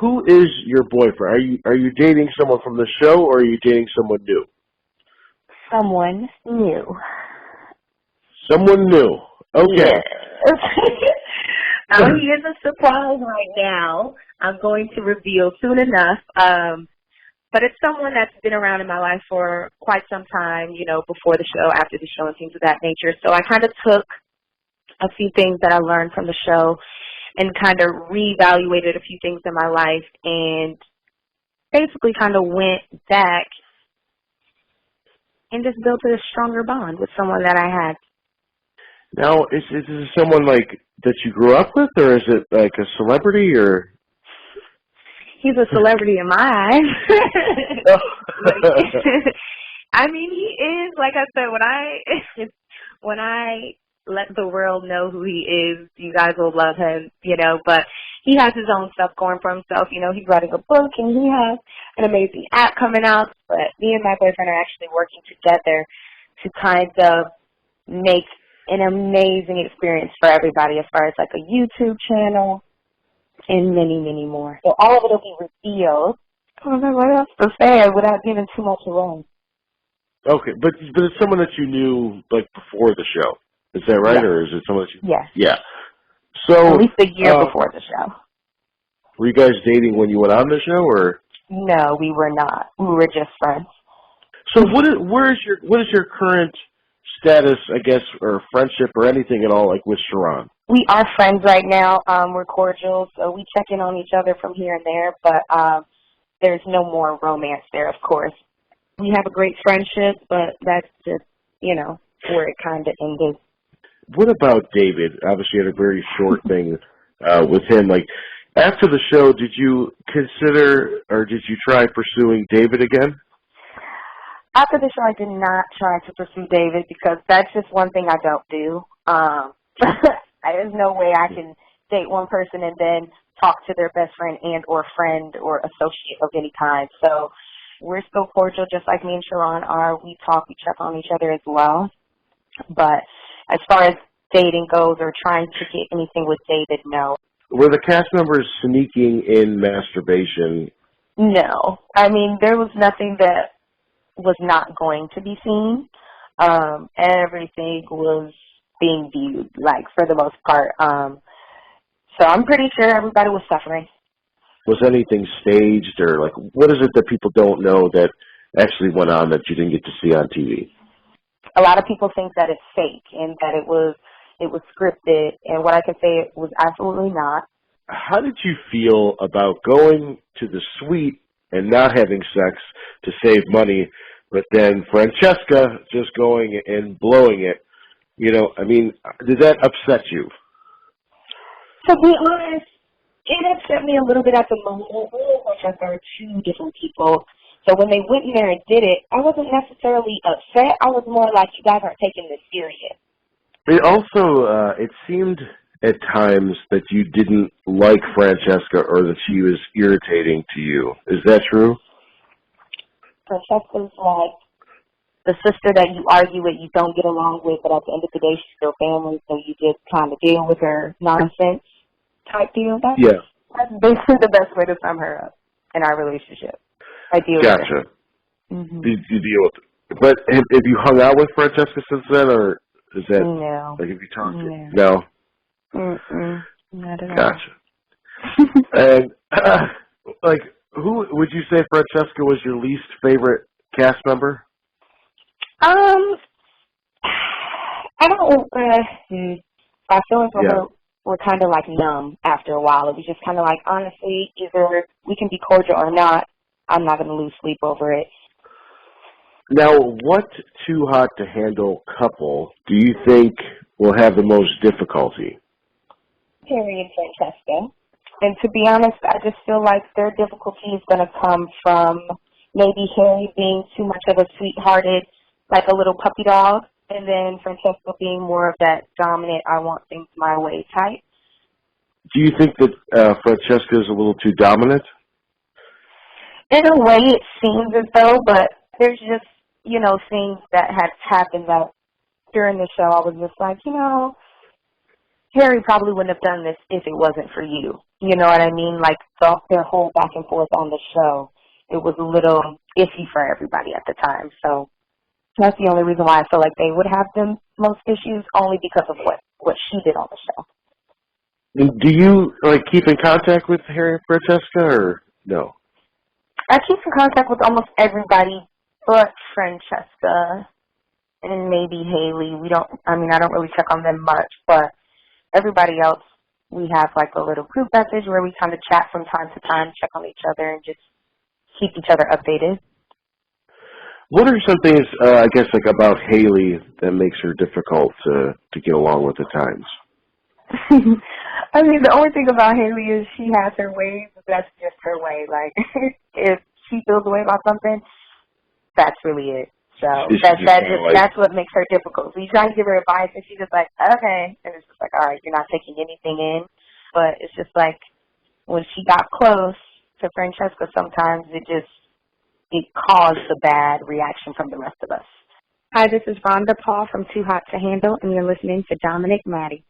who is your boyfriend? Are you dating someone from the show, or are you dating someone new? Someone new. Someone new. Okay. Yes. He is a surprise right now. I'm going to reveal soon enough. But it's someone that's been around in my life for quite some time, you know, before the show, after the show, and things of that nature. So I kind of took a few things that I learned from the show and kind of reevaluated a few things in my life and basically kind of went back and just built a stronger bond with someone that I had. Now, is this someone like that you grew up with, or is it like a celebrity, or? He's a celebrity in my eyes. I mean, he is, like I said, when I let the world know who he is, you guys will love him, you know, but he has his own stuff going for himself. You know, he's writing a book and he has an amazing app coming out, but me and my boyfriend are actually working together to kind of make an amazing experience for everybody as far as like a YouTube channel and many, many more. So all of it will be revealed. I don't know what else to say without giving too much away. Okay, but it's someone that you knew like before the show. Is that right, or is it someone that you? Yes. Yeah. So at least a year before the show. Were you guys dating when you went on the show, or? No, we were not. We were just friends. So what is your current status, I guess, or friendship or anything at all, like with Sharon? We are friends right now. We're cordial, so we check in on each other from here and there, but there's no more romance there, of course. We have a great friendship, but that's just, you know, where it kind of ended. What about David? Obviously, you had a very short thing with him. Like, after the show, did you consider or did you try pursuing David again? After the show, I did not try to pursue David because that's just one thing I don't do. There's no way I can date one person and then talk to their best friend or associate of any kind. So we're still cordial, just like me and Sharon are. We talk, we check on each other as well. But as far as dating goes or trying to get anything with David, no. Were the cast members sneaking in masturbation? No. I mean, there was nothing that was not going to be seen. Everything was being viewed, like, for the most part. So I'm pretty sure everybody was suffering. Was anything staged, or, like, what is it that people don't know that actually went on that you didn't get to see on TV? A lot of people think that it's fake and that it was scripted, and what I can say, it was absolutely not. How did you feel about going to the suite and not having sex to save money, but then Francesca just going and blowing it? You know, I mean, did that upset you? To be honest, it upset me a little bit at the moment. Me and Francesca are two different people. So when they went in there and did it, I wasn't necessarily upset. I was more like, you guys aren't taking this serious. It also, it seemed at times that you didn't like Francesca or that she was irritating to you. Is that true? Francesca's like the sister that you argue with, you don't get along with, but at the end of the day, she's still family, so you just kind of deal with her nonsense type deal. That's basically the best way to sum her up in our relationship. I deal with her. Mm-hmm. You deal with it. But have you hung out with Francesca since then, or is that... No. Like, have you talked to her? No? Mm-mm. Not at all. Gotcha. And, like, who would you say Francesca was your least favorite cast member? I don't, my feelings for her were kind of like numb after a while. It was just kind of like, honestly, either we can be cordial or not. I'm not going to lose sleep over it. Now, what Too Hot to Handle couple do you think will have the most difficulty? Harry and Francesca. And to be honest, I just feel like their difficulty is going to come from maybe Harry being too much of a sweethearted, like a little puppy dog, and then Francesca being more of that dominant, I want things my way type. Do you think that Francesca is a little too dominant? In a way, it seems as though, but there's just, you know, things that have happened that during the show I was just like, you know, Harry probably wouldn't have done this if it wasn't for you. You know what I mean? Like, their whole back and forth on the show, it was a little iffy for everybody at the time. So that's the only reason why I feel like they would have the most issues, only because of what she did on the show. Do you, like, keep in contact with Harry and Francesca, or no? I keep in contact with almost everybody but Francesca and maybe Haley. I don't really check on them much, but everybody else, we have like a little group message where we kind of chat from time to time, check on each other, and just keep each other updated. What are some things, I guess, like about Haley that makes her difficult to get along with at times? I mean, the only thing about Haley is she has her ways, but that's just her way. Like, if she feels a way about something, that's really it. So that's what makes her difficult. So you try to give her advice, and she's just like, okay. And it's just like, all right, you're not taking anything in. But it's just like when she got close to Francesca, sometimes it caused the bad reaction from the rest of us. Hi, this is Rhonda Paul from Too Hot to Handle, and you're listening to Domenick Nati.